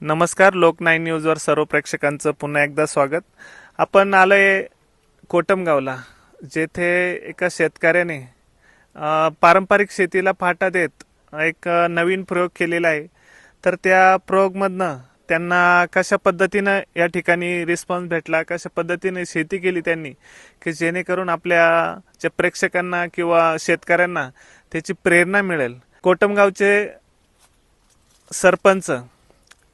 नमस्कार. लोक 9 न्यूजवर सर्व प्रेक्षकांचं पुन्हा एकदा स्वागत. आपण आलोय कोटमगावला, जेथे एका शेतकऱ्याने पारंपरिक शेतीला फाटा देत एक नवीन प्रयोग केलेला आहे. तर त्या प्रयोगमधनं त्यांना कशा पद्धतीनं या ठिकाणी रिस्पॉन्स भेटला, कशा पद्धतीने शेती केली त्यांनी, की जेणेकरून आपल्या ज्या प्रेक्षकांना किंवा शेतकऱ्यांना त्याची प्रेरणा मिळेल. कोटमगावचे सरपंच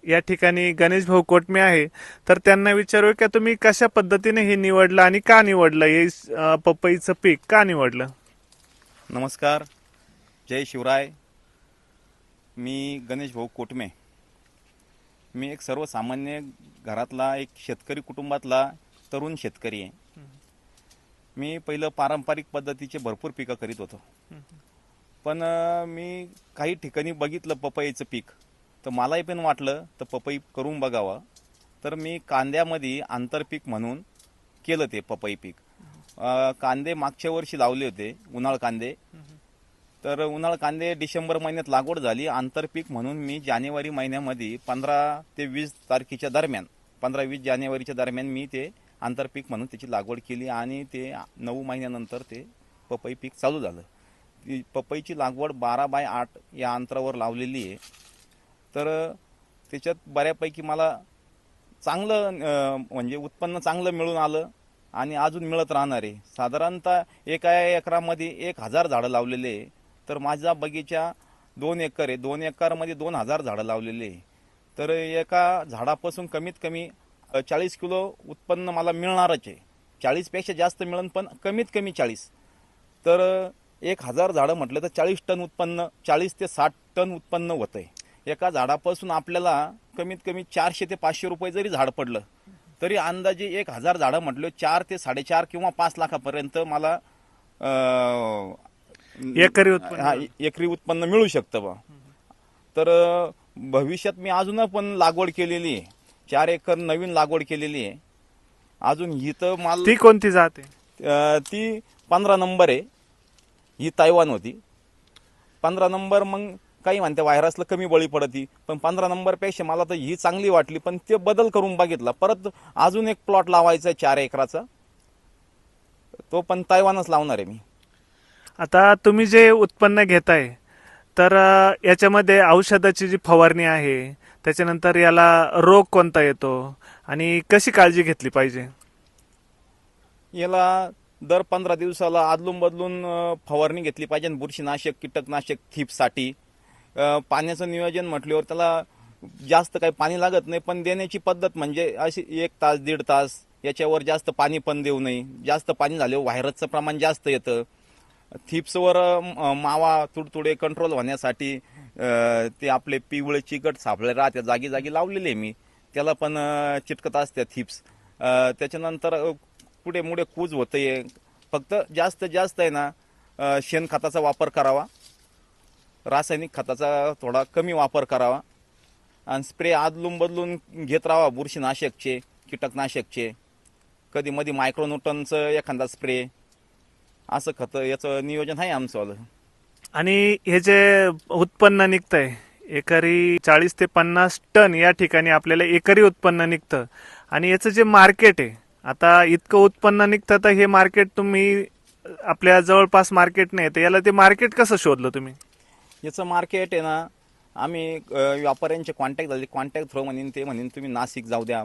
या ठिकाणी गणेश भाऊ कोटमे आहे. तर त्यांना विचारू की तुम्ही कशा पद्धतीने हे निवडलं आणि का निवडलं, हे पपईचं पीक का निवडलं? नमस्कार, जय शिवराय. मी गणेश भाऊ कोटमे. मी एक सर्वसामान्य घरातला एक शेतकरी कुटुंबातला तरुण शेतकरी आहे. मी पहिलं पारंपरिक पद्धतीचे भरपूर पिकं करीत होतो, पण मी काही ठिकाणी बघितलं पपईचं पीक, तर मलाही पण वाटलं तर पपई करून बघावं. तर मी कांद्यामध्ये आंतरपीक म्हणून केलं ते पपई पीक. कांदे मागच्या वर्षी लावले होते, उन्हाळ कांदे. तर उन्हाळ कांदे डिसेंबर महिन्यात लागवड झाली. आंतरपीक म्हणून मी जानेवारी महिन्यामध्ये 15 ते 20 तारखेच्या दरम्यान, 15-20 जानेवारीच्या दरम्यान मी ते आंतरपीक म्हणून त्याची लागवड केली आणि ते 9 महिन्यानंतर ते पपई पीक चालू झालं. ती पपईची लागवड 12x8 या अंतरावर लावलेली आहे. तर त्याच्यात बऱ्यापैकी मला चांगलं म्हणजे उत्पन्न चांगलं मिळून आलं आणि अजून मिळत राहणार आहे. साधारणतः एका एकरामध्ये 1000 झाडं लावलेले आहे. तर माझा बगीचा 2 एकर आहे. 2 एकरमध्ये 2000 झाडं लावलेले आहे. तर एका झाडापासून कमीत कमी 40 किलो उत्पन्न मला मिळणारच आहे. 40पेक्षा जास्त मिळेल, पण कमीत कमी 40. तर 1000 झाडं म्हटलं तर 40 टन उत्पन्न, 40 ते 60 टन उत्पन्न होतं आहे. एका झाडापासून आपल्याला कमीत कमी 400 ते 500 रुपये जरी झाड पडलं तरी अंदाजे 1000 झाडं म्हटलं 4 ते 4.5 किंवा 5 लाखापर्यंत मला एकरी उत्पन्न मिळू शकतं बा. तर भविष्यात मी अजून पण लागवड केलेली आहे. 4 एकर नवीन लागवड केलेली आहे. अजून ही तर माल ती कोणती जात आहे? ती 15 नंबर आहे. ही तायवान होती. 15 नंबर मग काही म्हणते व्हायरसला कमी बळी पडती, पण 15 नंबरपेक्षा मला तर ही चांगली वाटली. पण ते बदल करून बघितला. परत अजून एक प्लॉट लावायचा 4 एकराचा, तो पण तायवानच लावणार आहे मी. आता तुम्ही जे उत्पन्न घेताय, तर याच्यामध्ये औषधाची जी फवारणी आहे, त्याच्यानंतर याला रोग कोणता येतो आणि कशी काळजी घेतली पाहिजे? याला दर 15 दिवसाला अदलून बदलून फवारणी घेतली पाहिजे. बुरशीनाशक, कीटकनाशक, थीपसाठी. पाण्याचं नियोजन म्हटल्यावर त्याला जास्त काही पाणी लागत नाही, पण देण्याची पद्धत म्हणजे अशी 1 तास 1.5 तास, याच्यावर जास्त पाणी पण देऊ नये. जास्त पाणी झाल्यावर व्हायरसचं प्रमाण जास्त येतं. थीप्सवर मावा तुडतुडे कंट्रोल होण्यासाठी ते आपले पिवळे चिकट सापळे राहते जागी जागी लावलेले आहे मी, त्याला पण चिटकत असते थीप्स. त्याच्यानंतर पुढे मुळे कूज होते. फक्त जास्त जास्त आहे ना शेणखताचा वापर करावा, रासायनिक खताचा थोडा कमी वापर करावा आणि स्प्रे आदलून बदलून घेत राहावा. बुरशीनाशकचे, कीटकनाशकचे, कधी मध्ये मायक्रोन्यूटनचं एखादा स्प्रे, असं खत याचं नियोजन आहे आमचं. आणि हे जे उत्पन्न निघतंय एकरी 40 ते 50 टन या ठिकाणी आपल्याला एकरी उत्पन्न निघतं, आणि याचं जे मार्केट आहे, आता इतकं उत्पन्न निघतं, तर हे मार्केट तुम्ही आपल्या जवळपास मार्केट नाही, तर याला ते मार्केट कसं शोधलं तुम्ही? याचं मार्केट आहे ना, आम्ही व्यापाऱ्यांचे कॉन्टॅक्ट झाले. कॉन्टॅक्ट थ्रू म्हणून ते म्हणून तुम्ही नाशिक जाऊ द्या,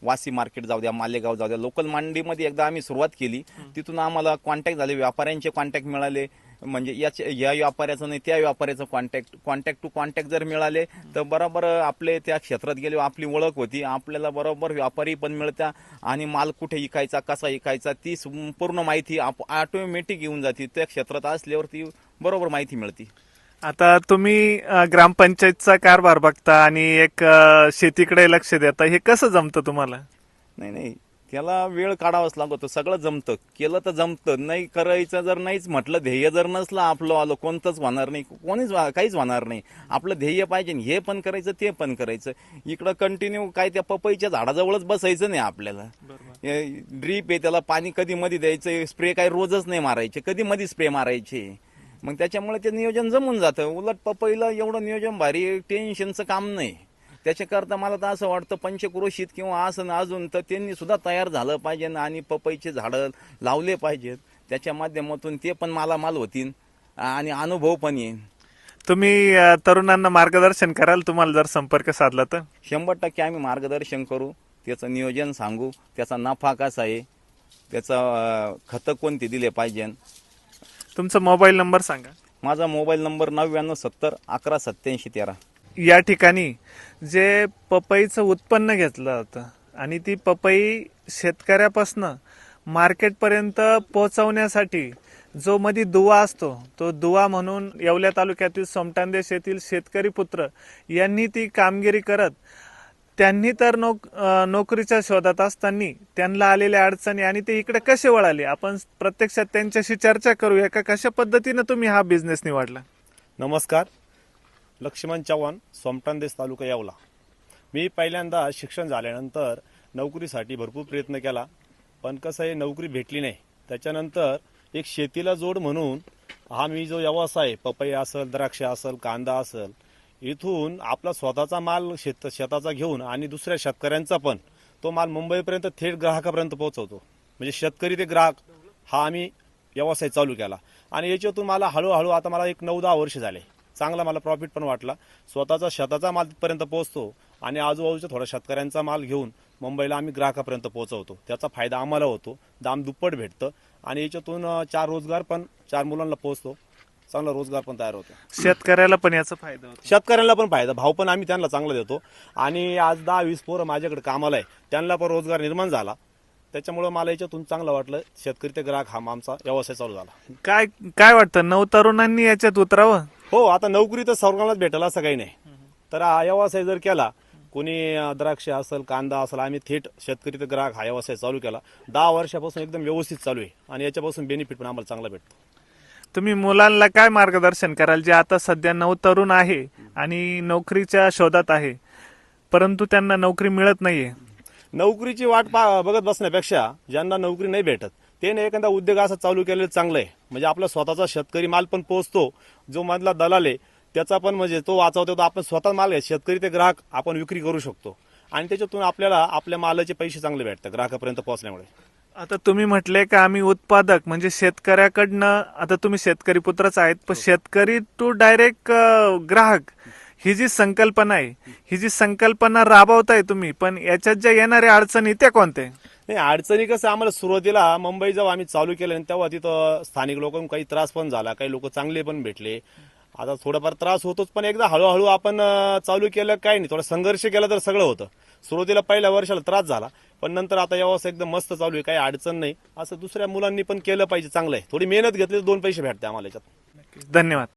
वासी मार्केट जाऊ द्या, मालेगाव जाऊ द्या. लोकल मंडीमध्ये एकदा आम्ही सुरुवात केली. तिथून आम्हाला कॉन्टॅक्ट झाले, व्यापाऱ्यांचे कॉन्टॅक्ट मिळाले. म्हणजे या व्यापाऱ्याचं नाही त्या व्यापाऱ्याचं कॉन्टॅक्ट टू कॉन्टॅक्ट जर मिळाले तर बरोबर आपले त्या क्षेत्रात गेले, आपली ओळख होती. आपल्याला बरोबर व्यापारी पण मिळत्या आणि माल कुठे विकायचा, कसा विकायचा, ती पूर्ण माहिती ऑटोमॅटिक येऊन जाते. त्या क्षेत्रात असल्यावर ती बरोबर माहिती मिळते. आता तुम्ही ग्रामपंचायतचा कारभार बघता आणि एक शेतीकडे लक्ष देता, हे कसं जमतं तुम्हाला? नाही, त्याला वेळ काढावाच लागतो. सगळं जमतं, केलं तर जमतं. नाही करायचं जर नाहीच म्हटलं, ध्येय जर नसलं आपलं आलं, कोणतंच होणार नाही, कोणीच काहीच होणार नाही. आपलं ध्येय पाहिजे, हे पण करायचं ते पण करायचं. इकडं कंटिन्यू काय त्या पपईच्या झाडाजवळच बसायचं नाही आपल्याला. ड्रीप आहे, त्याला पाणी कधी मध्ये द्यायचं, स्प्रे काही रोजच नाही मारायचे, कधी मध्ये स्प्रे मारायचे. मग त्याच्यामुळे ते नियोजन जमून जातं. उलट पपईला एवढं नियोजन भारी, टेन्शनचं काम नाही. त्याच्याकरता मला तर असं वाटतं पंचक्रोशीत किंवा असं अजून तर त्यांनी सुद्धा तयार झालं पाहिजे आणि पपईचे झाडं लावले पाहिजेत. त्याच्या माध्यमातून ते पण मालामाल होतील आणि अनुभव पण येईल. तुम्ही तरुणांना मार्गदर्शन कराल तुम्हाला जर संपर्क साधला तर? 100% आम्ही मार्गदर्शन करू, त्याचं नियोजन सांगू, त्याचा नफा कसा आहे, त्याचं खतं कोणती दिले पाहिजे. तुमचा मोबाईल नंबर सांगा. माझा मोबाईल नंबर 9970 118713. या ठिकाणी जे पपईचं उत्पन्न घेतलं जातं आणि ती पपई शेतकऱ्यापासून मार्केटपर्यंत पोहोचवण्यासाठी जो मध्ये दुवा असतो तो दुवा म्हणून येवला तालुक्यातील सोमटांदेश येथील शेतकरी पुत्र यांनी ती कामगिरी करत त्यांनी तर नोकरीच्या शोधात असताना त्यांना आलेल्या अडचणी आणि ते इकडे कसे वळाले आपण प्रत्यक्षात त्यांच्याशी चर्चा करूया का कशा पद्धतीने तुम्ही हा बिझनेस निवडला. नमस्कार. लक्ष्मण चव्हाण, सोमटांदेश तालुका येवला. मी पहिल्यांदा शिक्षण झाल्यानंतर नोकरीसाठी भरपूर प्रयत्न केला, पण कसं आहे नोकरी भेटली नाही. त्याच्यानंतर एक शेतीला जोड म्हणून हा मी जो व्यवसाय पपई असेल, द्राक्ष असेल, कांदा असेल, इथून आपला स्वतःचा माल शेताचा घेऊन आणि दुसऱ्या शेतकऱ्यांचा पण तो माल मुंबईपर्यंत थेट ग्राहकापर्यंत पोहोचवतो. म्हणजे शेतकरी ते ग्राहक हा आम्ही व्यवसाय चालू केला आणि याच्यातून मला हळूहळू आता मला एक 9-10 वर्ष झाले. चांगला मला प्रॉफिट पण वाटला. स्वतःचा शेताचा माल तिथपर्यंत पोहोचतो आणि आजूबाजूच्या थोड्या शेतकऱ्यांचा माल घेऊन मुंबईला आम्ही ग्राहकापर्यंत पोहोचवतो. त्याचा फायदा आम्हाला होतो, दाम दुप्पट भेटतं आणि याच्यातून 4 रोजगार पण 4 मुलांना पोहोचतो, चांगला रोजगार पण तयार होतो. शेतकऱ्याला पण याचा फायदा होतो. शेतकऱ्यांना पण फायदा, भाव पण आम्ही त्यांना चांगला देतो आणि आज 10-20 पोरं माझ्याकडे कामाला आहे, त्यांना पण रोजगार निर्माण झाला. त्याच्यामुळे मला याच्यातून चांगलं वाटलं. शेतकरी ते ग्राहक हा आमचा व्यवसाय चालू झाला. काय वाटतं नवतरुणांनी याच्यात उतरावं? हो, आता नोकरी तर सर्वांनाच भेटेल असं काही नाही. तर हा व्यवसाय जर केला, कोणी द्राक्ष असेल, कांदा असेल, आम्ही थेट शेतकरी ते ग्राहक हा व्यवसाय चालू केला. 10 वर्षापासून एकदम व्यवस्थित चालू आहे आणि याच्यापासून बेनिफिट पण आम्हाला चांगला भेटतो. तुम्ही मुलांना काय मार्गदर्शन कराल जे आता सध्या नवतरुण आहे आणि नोकरीच्या शोधात आहे परंतु त्यांना नोकरी मिळत नाहीये? नोकरीची वाट बघत बसण्यापेक्षा ज्यांना नोकरी नाही भेटत त्याने एखादा उद्योग असा चालू केलेलं चांगलं आहे. म्हणजे आपला स्वतःचा शेतकरी माल पण पोहोचतो, जो मधला दलाल आहे त्याचा पण म्हणजे तो वाचवतो, तो आपण स्वतः माल आहे शेतकरी ते ग्राहक आपण विक्री करू शकतो आणि त्याच्यातून आपल्याला आपल्या मालाचे पैसे चांगले भेटतात ग्राहकापर्यंत पोहोचल्यामुळे. आता तुम्ही म्हटले का आम्ही उत्पादक म्हणजे शेतकऱ्याकडनं, आता तुम्ही शेतकरी पुत्रच आहेत पण शेतकरी टू डायरेक्ट ग्राहक ही जी संकल्पना आहे ही जी संकल्पना राबवताय तुम्ही, पण याच्यात ज्या येणाऱ्या अडचणी त्या कोणत्या? नाही, अडचणी कसं आम्हाला सुरुवातीला मुंबई जेव्हा आम्ही चालू केलं तेव्हा तिथं स्थानिक लोकांना काही त्रास पण झाला, काही लोक चांगले पण भेटले. आता थोडाफार त्रास होतोच, पण एकदा हळूहळू आपण चालू केलं काही नाही, थोडा संघर्ष केला तर सगळं होतं. सुरुवातीला पहिल्या वर्षाला त्रास झाला, पण नंतर आता व्यवसाय एकदम मस्त चालू आहे, काही अडचण नाही. असं दुसऱ्या मुलांनी पण केलं पाहिजे, चांगलं आहे. थोडी मेहनत घेतली तर 2 पैसे भेटते आम्हाला याच्यात. धन्यवाद.